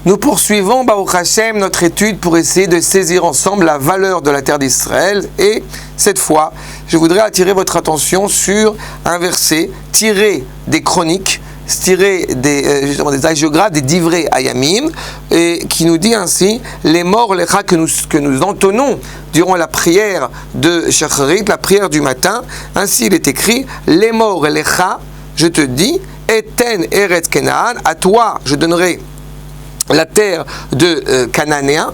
Nous poursuivons, Baruch Hashem, notre étude pour essayer de saisir ensemble la valeur de la terre d'Israël. Et cette fois, je voudrais attirer votre attention sur un verset tiré des chroniques, tiré justement des hagiographes, des divrei hayamim, et qui nous dit ainsi les morts lecha que nous entonnons durant la prière de Shacharit, la prière du matin. Ainsi il est écrit les morts lecha, je te dis, eten eretz Canaan, à toi je donnerai la terre de cananéenne,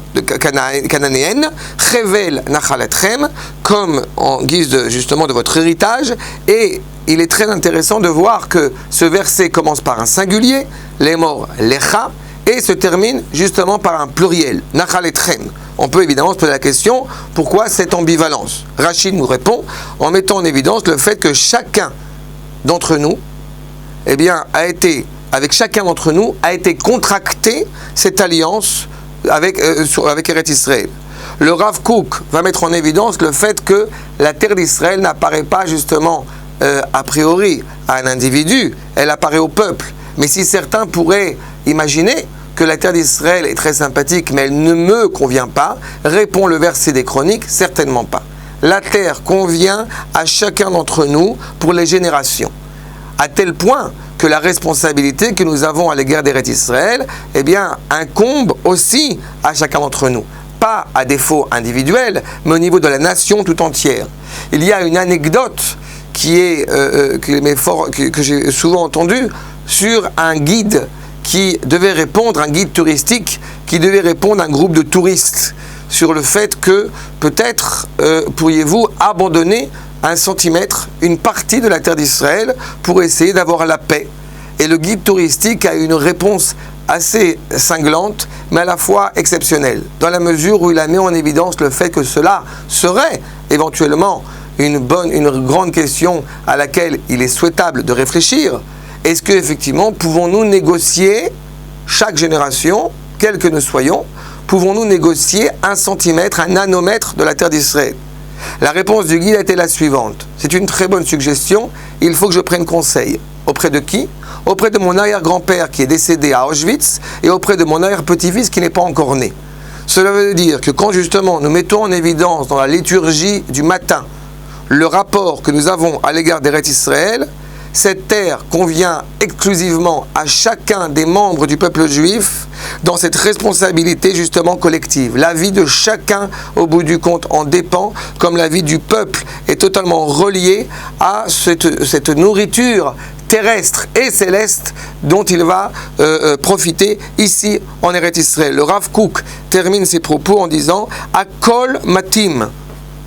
Chevel Nachalatchem, comme en guise justement de votre héritage. Et il est très intéressant de voir que ce verset commence par un singulier, les morts lecha, et se termine justement par un pluriel, Nachalatchem. On peut évidemment se poser la question, pourquoi cette ambivalence? Rachid nous répond en mettant en évidence le fait que chacun d'entre nous, eh bien, avec chacun d'entre nous, a été contracté cette alliance avec Eretz Israël. Le Rav Kook va mettre en évidence le fait que la terre d'Israël n'apparaît pas justement a priori à un individu, elle apparaît au peuple. Mais si certains pourraient imaginer que la terre d'Israël est très sympathique, mais elle ne me convient pas, répond le verset des Chroniques, certainement pas. La terre convient à chacun d'entre nous pour les générations. À tel point que la responsabilité que nous avons à l'égard d'Eretz Israël, eh bien, incombe aussi à chacun d'entre nous. Pas à défaut individuel, mais au niveau de la nation tout entière. Il y a une anecdote que j'ai souvent entendue sur un guide qui devait répondre, un guide touristique qui devait répondre à un groupe de touristes sur le fait que peut-être pourriez-vous abandonner un centimètre, une partie de la terre d'Israël pour essayer d'avoir la paix. Et le guide touristique a une réponse assez cinglante, mais à la fois exceptionnelle, dans la mesure où il a mis en évidence le fait que cela serait éventuellement une grande question à laquelle il est souhaitable de réfléchir. Est-ce que effectivement pouvons-nous négocier, chaque génération, quelle que nous soyons, pouvons-nous négocier un centimètre, un nanomètre de la terre d'Israël? La réponse du guide a été la suivante. C'est une très bonne suggestion. Il faut que je prenne conseil. Auprès de qui? Auprès de mon arrière-grand-père qui est décédé à Auschwitz et auprès de mon arrière-petit-fils qui n'est pas encore né. Cela veut dire que quand justement nous mettons en évidence dans la liturgie du matin le rapport que nous avons à l'égard d'Eretz Israël, cette terre convient exclusivement à chacun des membres du peuple juif dans cette responsabilité justement collective. La vie de chacun, au bout du compte, en dépend, comme la vie du peuple est totalement reliée à cette nourriture terrestre et céleste dont il va profiter ici en Eretz Israël. Le Rav Kook termine ses propos en disant « Akol matim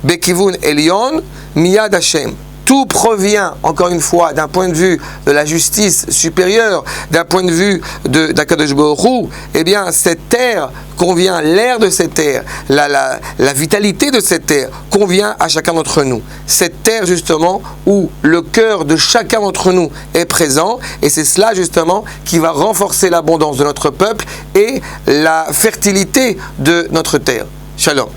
bekivun elyon miyad Hashem » Tout provient, encore une fois, d'un point de vue de la justice supérieure, d'un point de vue d'Akadosh Baruch Hu. Eh bien, cette terre convient, l'air de cette terre, la vitalité de cette terre convient à chacun d'entre nous. Cette terre, justement, où le cœur de chacun d'entre nous est présent, et c'est cela, justement, qui va renforcer l'abondance de notre peuple et la fertilité de notre terre. Shalom.